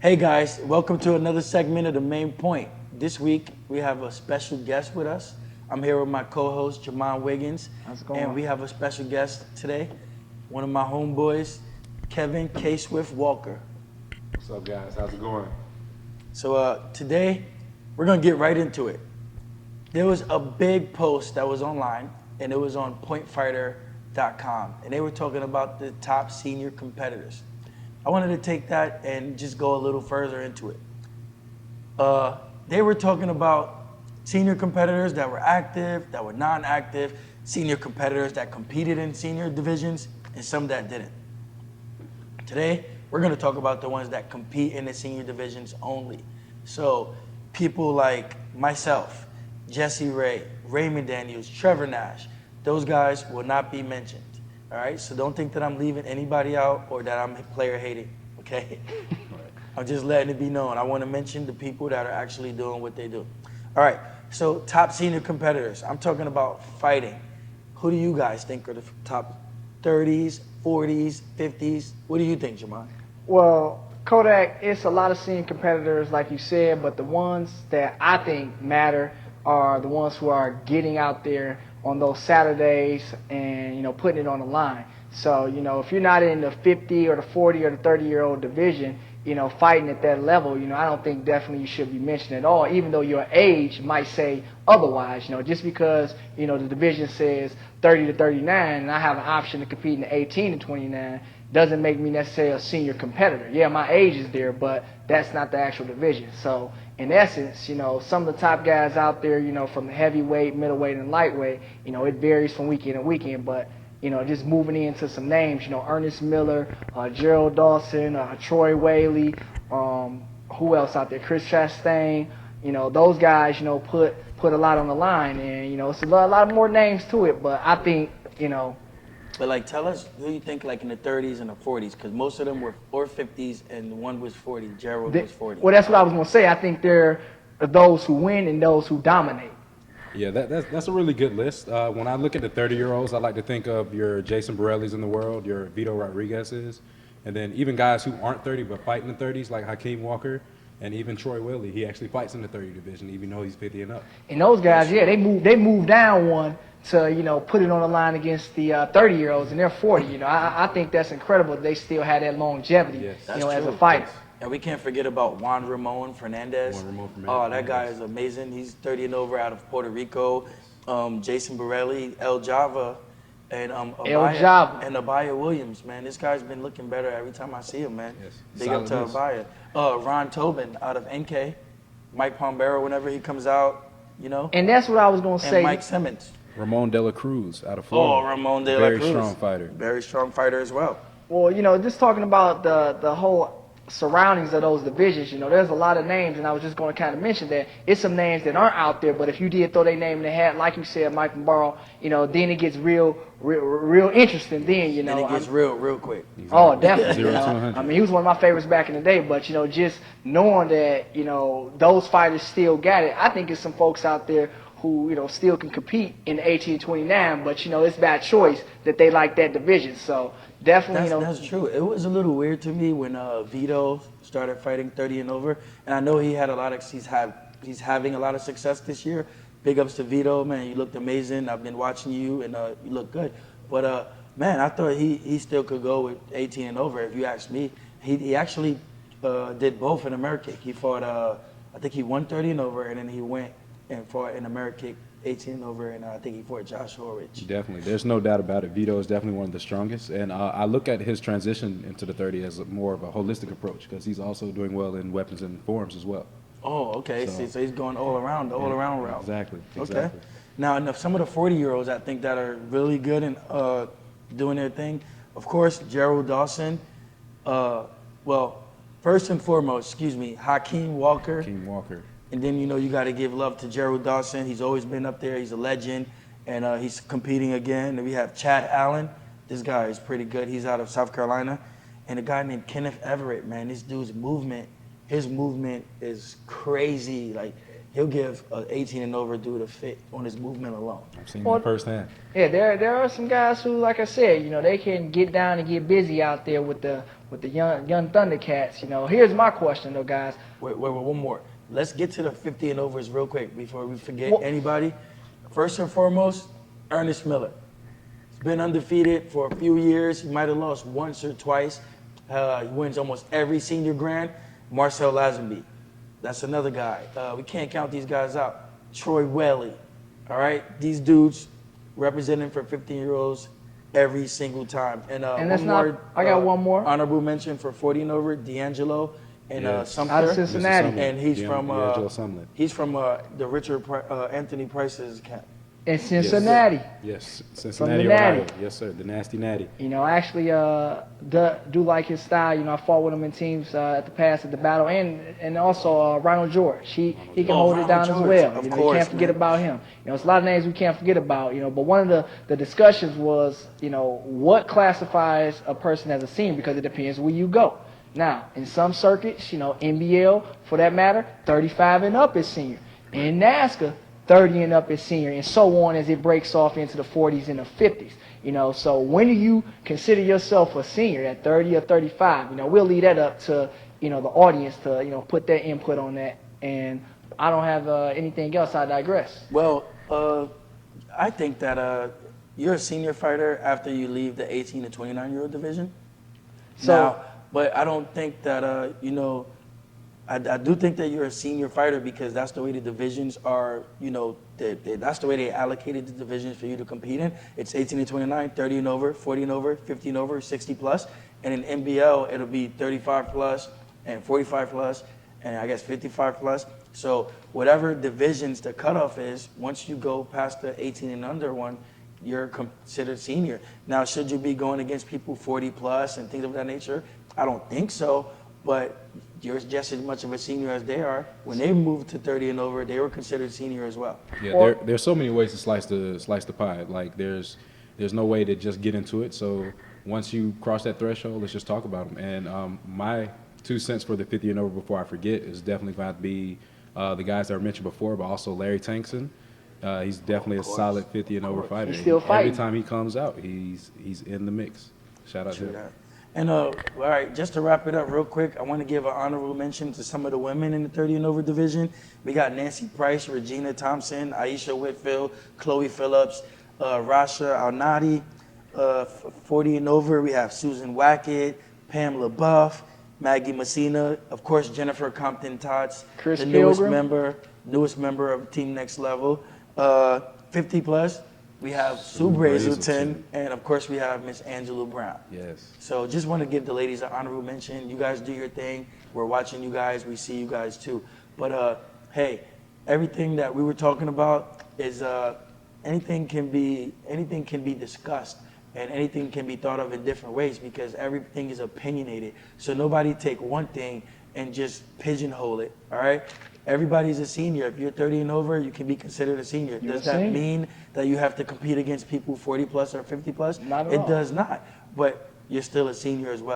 Hey guys, welcome to another segment of The Main Point. This week we have a special guest with us. I'm here with my co-host Jermond Wiggins, How's it going? and we have a special guest today, one of my homeboys, Kevin K. Swift Walker. What's up, guys? How's it going? So today we're gonna get right into it. There was a big post that was online, and it was on pointfighter.com, and they were talking about the top senior competitors. I wanted to take that and just go a little further into it. They were talking about senior competitors that were active, that were non-active, senior competitors that competed in senior divisions, and some that didn't. Today, we're gonna talk about the ones that compete in the senior divisions only. So people like myself, Jesse Ray, Raymond Daniels, Trevor Nash, those guys will not be mentioned. All right, so don't think that I'm leaving anybody out or that I'm player hating, okay? I'm just letting it be known. I want to mention the people that are actually doing what they do. All right, so top senior competitors. I'm talking about fighting. Who do you guys think are the top 30s, 40s, 50s? What do you think, Jermond? Well, Kodaq, it's a lot of senior competitors, like you said, but the ones that I think matter are the ones who are getting out there on those Saturdays and, putting it on the line. So, if you're not in the 50 or the 40 or the 30-year-old division, fighting at that level, I don't think definitely you should be mentioned at all, even though your age might say otherwise. Just because, the division says 30 to 39 and I have an option to compete in the 18 to 29 doesn't make me necessarily a senior competitor. Yeah, my age is there, but that's not the actual division. So, in essence, some of the top guys out there, from the heavyweight, middleweight, and lightweight, it varies from weekend to weekend, but just moving into some names, Ernest Miller, Gerald Dawson, Troy Whaley, who else out there? Chris Chastain. Those guys, put a lot on the line, and it's a lot more names to it. But I think, But tell us who you think in the 30s and the 40s, because most of them were or 50s and one was 40. Gerald was 40. Well, that's what I was gonna say. I think there are those who win and those who dominate. Yeah, that's a really good list. When I look at the 30-year-olds, I like to think of your Jason Borellis in the world, your Vito Rodriguez's, and then even guys who aren't 30 but fight in the 30s, like Hakeem Walker, and even Troy Whaley. He actually fights in the 30 division, even though he's 50 and up. And those guys, yeah, they move down one to put it on the line against the 30-year-olds, and they're 40. I think that's incredible. They still have that longevity, Yes. as a fighter. And we can't forget about Juan Ramon Fernandez. Oh, that guy is amazing. He's 30 and over out of Puerto Rico. Jason Borelli, El Java, and Abaya Williams, man. This guy's been looking better every time I see him, man. Yes. Big up to Abaya. Ron Tobin out of NK. Mike Pombero whenever he comes out, And that's what I was going to say. And Mike Simmons. Ramon De La Cruz out of Florida. Oh, Ramon De La Cruz. Very strong fighter. Very strong fighter as well. Well, just talking about the whole surroundings of those divisions, there's a lot of names, and I was just going to kind of mention that it's some names that aren't out there, but if you did throw their name in the hat, like you said, Mike Pombero, then it gets real interesting. Then, And it gets real quick. Exactly. Oh, definitely. 0 to 100. I mean, he was one of my favorites back in the day, but, just knowing that, those fighters still got it, I think it's some folks out there who, still can compete in the 18-29, but, it's by choice that they like that division. So definitely, That's true. It was a little weird to me when Vito started fighting 30 and over, and I know he had he's having a lot of success this year. Big ups to Vito, man. You looked amazing. I've been watching you, and you look good. But man, I thought he still could go with 18 and over. If you ask me, he actually did both in Amerikick. He fought, I think he won 30 and over, and then he went and fought in Amerikick 18 and over, and I think he fought Josh Horwich. Definitely. There's no doubt about it. Vito is definitely one of the strongest. And I look at his transition into the 30 as more of a holistic approach because he's also doing well in weapons and forms as well. Oh, okay. So he's going all around route. Exactly. Okay. Now, some of the 40-year-olds I think that are really good and doing their thing, of course, Gerald Dawson. Well, first and foremost, Hakeem Walker. And then, you got to give love to Gerald Dawson. He's always been up there. He's a legend, and he's competing again. And we have Chad Allen. This guy is pretty good. He's out of South Carolina. And a guy named Kenneth Everett, man. This dude's his movement is crazy. He'll give an 18 and over dude a fit on his movement alone. I've seen that firsthand. Yeah, there are some guys who, like I said, they can get down and get busy out there with the with the young Thundercats. You know, here's my question though, guys. Wait, one more. Let's get to the 50 and overs real quick before we forget Well- anybody. First and foremost, Ernest Miller. He's been undefeated for a few years. He might have lost once or twice. He wins almost every senior grand. Marcel Lazenby. That's another guy. We can't count these guys out. Troy Whaley. All right? These dudes representing for 15-year-olds every single time. And that's not- I got one more. Honorable mention for 40 and over, D'Angelo and Yes. Sumter. Out of Cincinnati. And he's from D'Angelo Sumlin. he's from the Richard Anthony Price's camp. In Cincinnati. Yes, Cincinnati, the Natty. Ohio. Yes, sir. The nasty natty. You know, I actually do like his style. You know, I fought with him in teams at the past at the battle, and also Ronald George. He can hold it Ronald down George, as well. of You know, course, you can't forget man. about him. You know, it's a lot of names we can't forget about. You know, but one of the discussions was, you know, what classifies a person as a senior, because it depends where you go. Now, in some circuits, you know, NBL for that matter, 35 and up is senior. In NASCAR, 30 and up is senior, and so on as it breaks off into the 40s and the 50s. You know, so when do you consider yourself a senior, at 30 or 35? You know, we'll leave that up to, you know, the audience to, you know, put their input on that. And I don't have anything else. I digress. Well, I think that you're a senior fighter after you leave the 18 to 29-year-old division. So- Now, but I don't think that, you know, I do think that you're a senior fighter because that's the way the divisions are, you know, that's the way they allocated the divisions for you to compete in. It's 18 to 29, 30 and over, 40 and over, 50 and over, 60 plus. And in NBL, it'll be 35 plus and 45 plus and I guess 55 plus. So whatever divisions the cutoff is, once you go past the 18 and under one, you're considered senior. Now, should you be going against people 40 plus and things of that nature? I don't think so, but you're just as much of a senior as they are. When they moved to 30 and over, they were considered senior as well. Yeah, there's so many ways to slice the pie. Like there's no way to just get into it. So once you cross that threshold, let's just talk about them. And my 2 cents for the 50 and over before I forget is definitely going to be the guys that were mentioned before, but also Larry Tankson. He's definitely a solid 50 and over fighter. He's still fighting. Every time he comes out, he's in the mix. Shout out to him. And all right, just to wrap it up real quick, I want to give an honorable mention to some of the women in the 30 and over division. We got Nancy Price, Regina Thompson, Aisha Whitfield, Chloe Phillips, Rasha Alnadi. 40 and over, we have Susan Wackett, Pamela Buff, Maggie Messina, of course, Jennifer Compton Tots, Chris the Pilgrim. newest member of Team Next Level. 50 plus, we have Sue Brazelton, and of course we have Miss Angela Brown. Yes. So just want to give the ladies an honorable mention. You guys do your thing. We're watching you guys. We see you guys too. But hey, everything that we were talking about is anything can be discussed, and anything can be thought of in different ways because everything is opinionated. So nobody take one thing and just pigeonhole it. All right. Everybody's a senior. If you're 30 and over, you can be considered a senior. You're Does a that senior. mean that you have to compete against people 40 plus or 50 plus? Not at It all. does not. But you're still a senior as well.